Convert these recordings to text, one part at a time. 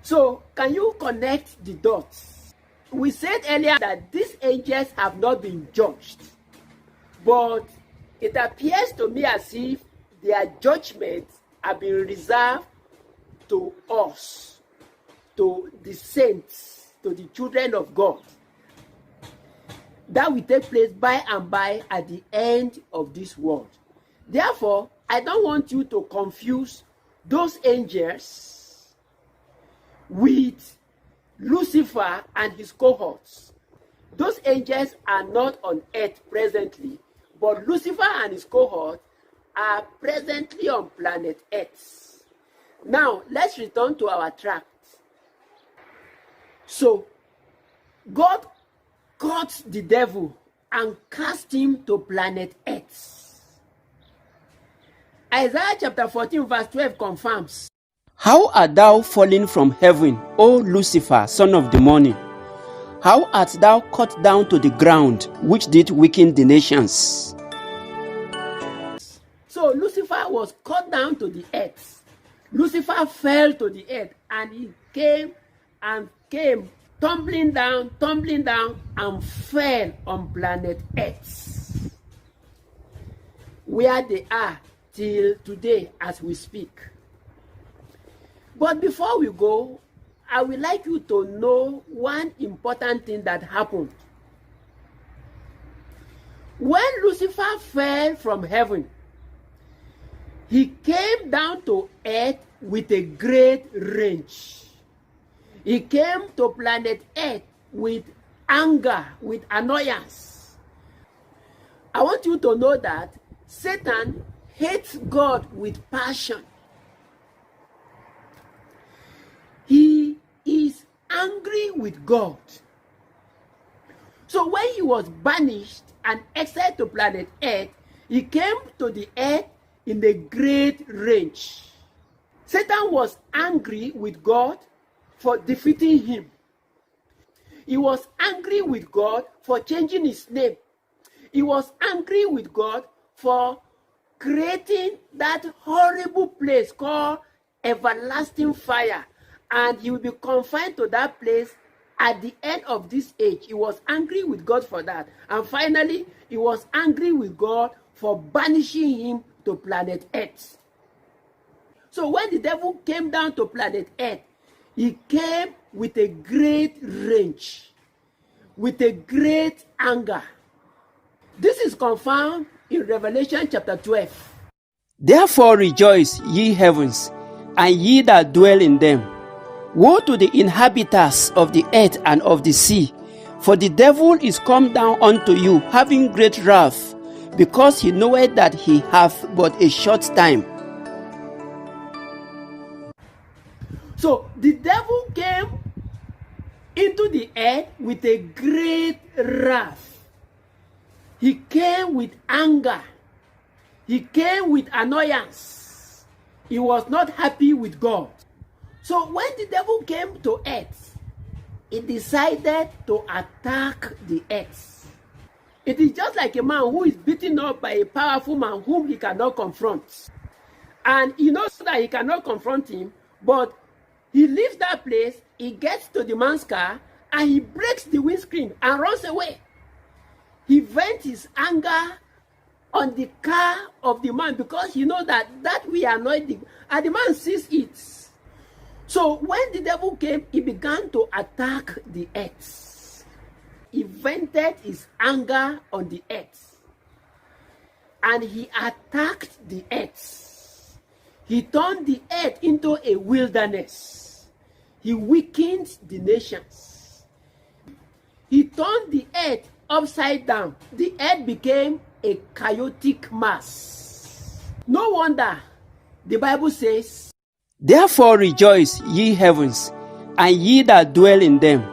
So, can you connect the dots? We said earlier that these angels have not been judged, but it appears to me as if their judgments have been reserved to us, to the saints, to the children of God. That will take place by and by at the end of this world. Therefore, I don't want you to confuse those angels with Lucifer and his cohorts. Those angels are not on earth presently, but Lucifer and his cohort are presently on planet Earth. Now, let's return to our tract. So, God caught the devil and cast him to planet Earth. Isaiah chapter 14 verse 12 confirms, "How art thou fallen from heaven, O Lucifer, son of the morning? How art thou cut down to the ground, which did weaken the nations?" So Lucifer was cut down to the earth. Lucifer fell to the earth, and he came tumbling down, and fell on planet Earth, where they are till today as we speak. But before we go, I would like you to know one important thing that happened. When Lucifer fell from heaven, he came down to earth with a great rage. He came to planet Earth with anger, with annoyance. I want you to know that Satan hates God with passion. He is angry with God. So when he was banished and exiled to planet Earth, he came to the earth in a great rage. Satan was angry with God for defeating him. He was angry with God for changing his name. He was angry with God for creating that horrible place called everlasting fire, and he will be confined to that place at the end of this age. He was angry with God for that. And finally, he was angry with God for banishing him to planet Earth. So when the devil came down to planet Earth, he came with a great rage, with a great anger. This is confirmed in Revelation chapter 12. "Therefore rejoice, ye heavens, and ye that dwell in them. Woe to the inhabitants of the earth and of the sea, for the devil is come down unto you, having great wrath, because he knoweth that he hath but a short time." So the devil came into the earth with a great wrath. He came with anger. He came with annoyance. He was not happy with God. So when the devil came to earth, he decided to attack the earth. It is just like a man who is beaten up by a powerful man whom he cannot confront. And he knows that he cannot confront him, but he leaves that place, he gets to the man's car, and he breaks the windscreen and runs away. He vents his anger on the car of the man because he knows that will annoy him, and the man sees it. So when the devil came, he began to attack the earth. He vented his anger on the earth, and he attacked the earth. He turned the earth into a wilderness. He weakened the nations. He turned the earth upside down. The earth became a chaotic mass. No wonder the Bible says, "Therefore rejoice, ye heavens, and ye that dwell in them.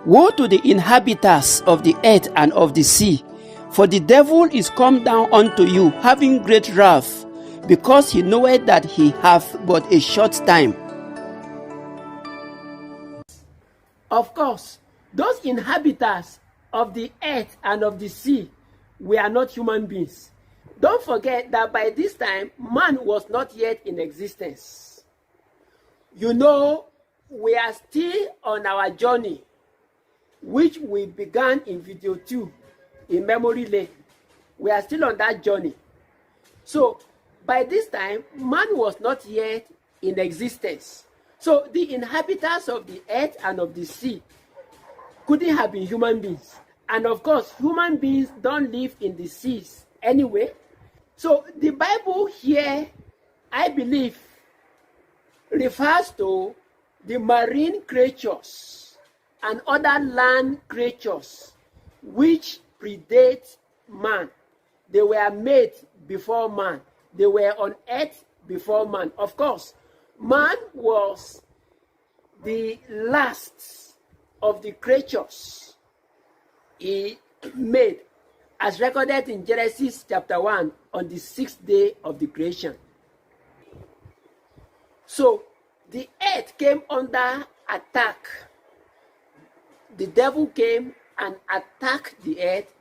Woe to the inhabitants of the earth and of the sea, for the devil is come down unto you, having great wrath, because he knoweth that he hath but a short time." Of course, those inhabitants of the earth and of the sea were not human beings. Don't forget that by this time, man was not yet in existence. You know, we are still on our journey, which we began in video 2 in memory lane. We are still on that journey. So by this time, man was not yet in existence. So the inhabitants of the earth and of the sea couldn't have been human beings. And of course, human beings don't live in the seas anyway. So the Bible here, I believe, refers to the marine creatures and other land creatures which predate man. They were made before man. They were on earth before man. Of course, man was the last of the creatures he made, as recorded in Genesis chapter 1 on the 6th day of the creation. So the earth came under attack. The devil came and attacked the earth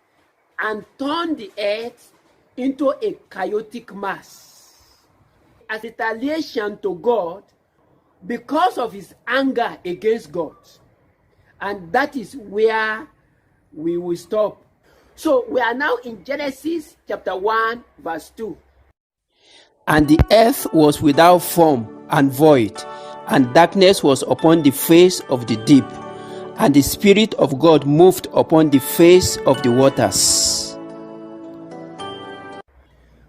and turned the earth into a chaotic mass as retaliation to God because of his anger against God. And that is where we will stop. So we are now in Genesis chapter 1 verse 2. And the earth was without form and void, and darkness was upon the face of the deep, and the Spirit of God moved upon the face of the waters.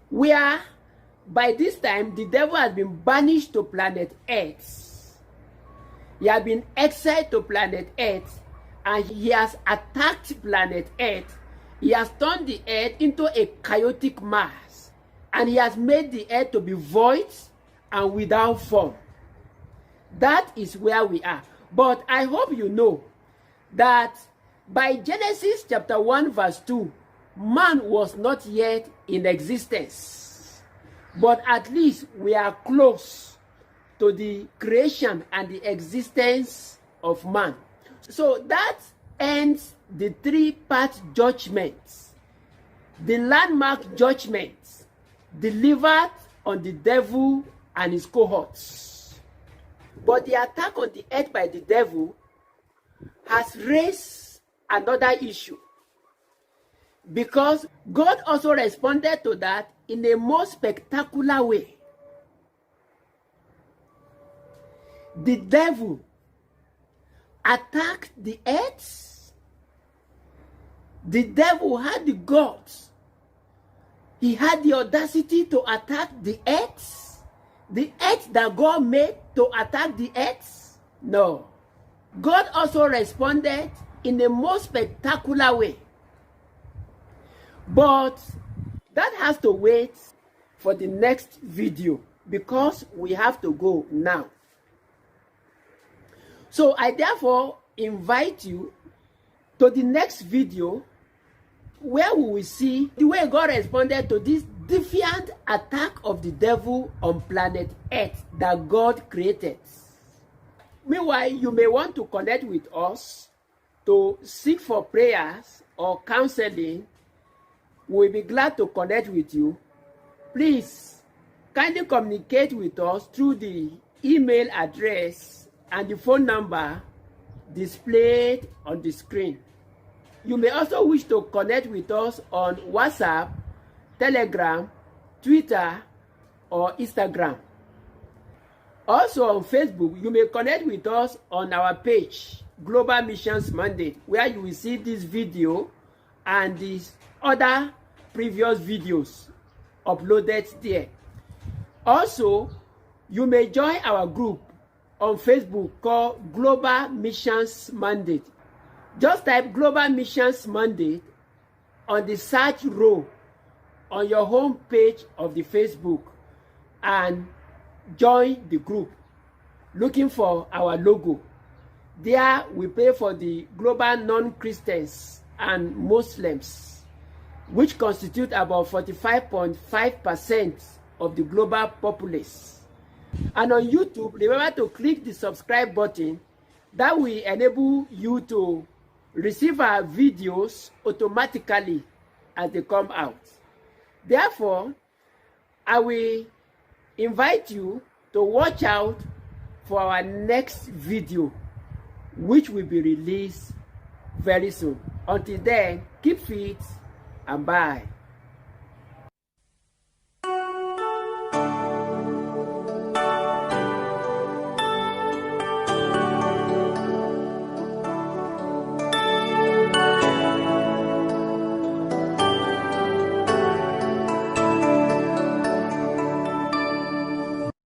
Where by this time the devil has been banished to planet Earth. He has been exiled to planet Earth, and he has attacked planet Earth. He has turned the earth into a chaotic mass, and he has made the earth to be void and without form. That is where we are. But I hope you know that by Genesis chapter 1 verse 2, man was not yet in existence. But at least we are close to the creation and the existence of man. So that ends the three-part judgment, the landmark judgment delivered on the devil and his cohorts. But the attack on the earth by the devil has raised another issue, because God also responded to that in a more spectacular way. The devil attacked the earth. The devil had the guts. He had the audacity to attack the earth that God made, to attack the earth. No. God also responded in a more spectacular way. But that has to wait for the next video, because we have to go now. So I therefore invite you to the next video, where we will see the way God responded to this defiant attack of the devil on planet Earth that God created. Meanwhile, you may want to connect with us to seek for prayers or counseling. We'll be glad to connect with you. Please kindly communicate with us through the email address and the phone number displayed on the screen. You may also wish to connect with us on WhatsApp, Telegram, Twitter, or Instagram. Also on Facebook, you may connect with us on our page, Global Missions Mandate, where you will see this video and these other previous videos uploaded there. Also, you may join our group on Facebook called Global Missions Mandate. Just type Global Missions Mandate on the search row on your home page of the Facebook and join the group, looking for our logo. There we pray for the global non-Christians and Muslims, which constitute about 45.5% of the global populace. And on YouTube, remember to click the subscribe button. That will enable you to receive our videos automatically as they come out. Therefore, I will invite you to watch out for our next video, which will be released very soon. Until then, keep fit and bye.